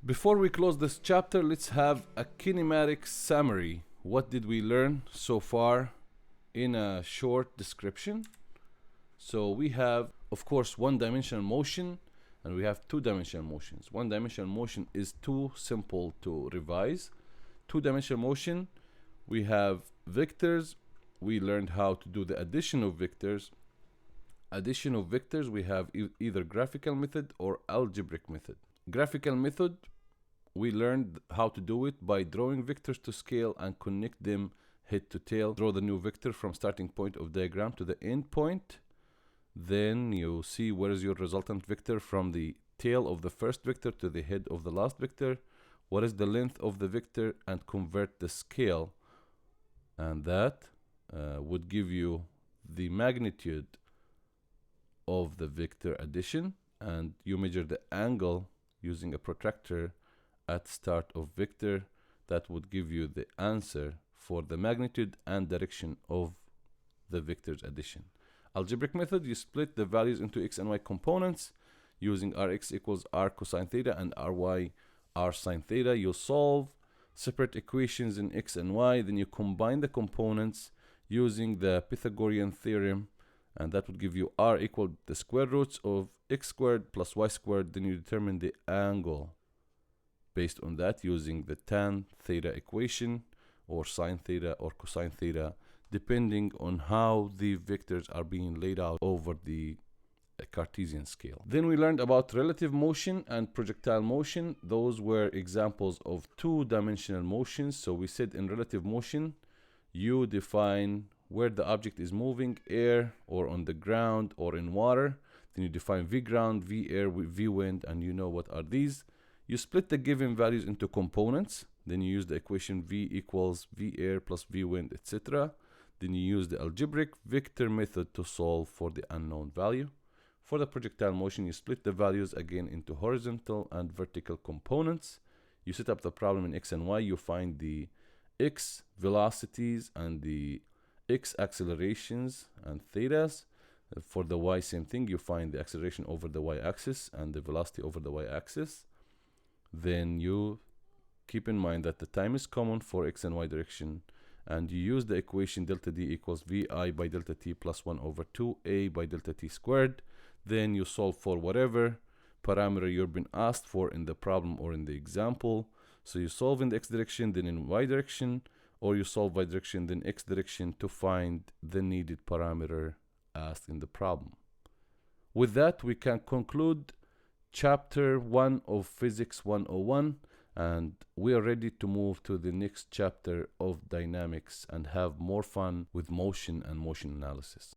Before we close this chapter, let's have a kinematic summary. What did we learn so far in a short description? So we have, of course, one-dimensional motion, and we have two-dimensional motions. One-dimensional motion is too simple to revise. Two-dimensional motion, we have vectors. We learned how to do the addition of vectors. Addition of vectors, we have either graphical method or algebraic method. Graphical method, we learned how to do it by drawing vectors to scale and connect them head to tail. Draw the new vector from starting point of diagram to the end point. Then you see where is your resultant vector from the tail of the first vector to the head of the last vector. What is the length of the vector, and convert the scale. And that would give you the magnitude of the vector addition, and you measure the angle using a protractor at start of vector. That would give you the answer for the magnitude and direction of the vector's addition. Algebraic method, you split the values into x and y components using rx equals r cosine theta and ry r sine theta. You solve separate equations in x and y, then you combine the components using the Pythagorean theorem, and that would give you r equal the square roots of x squared plus y squared. Then you determine the angle based on that using the tan theta equation, or sine theta or cosine theta, depending on how the vectors are being laid out over the Cartesian scale. Then we learned about relative motion and projectile motion. Those were examples of two-dimensional motions. So we said in relative motion, you define where the object is moving, air or on the ground or in water. Then you define v ground, v air, v wind, and you know what are these. You split the given values into components. Then you use the equation v equals v air plus v wind, etc. Then you use the algebraic vector method to solve for the unknown value. For the projectile motion, you split the values again into horizontal and vertical components. You set up the problem in x and y. You find the x velocities and the x accelerations and thetas. For the y, same thing. You find the acceleration over the y-axis and the velocity over the y-axis. Then you keep in mind that the time is common for x and y direction, and you use the equation delta d equals vi by delta t plus 1 over 2a by delta t squared. Then you solve for whatever parameter you've been asked for in the problem or in the example. So you solve in the x direction, then in y direction, or you solve y direction, then x direction to find the needed parameter asked in the problem. With that, we can conclude chapter 1 of Physics 101, and we are ready to move to the next chapter of dynamics and have more fun with motion and motion analysis.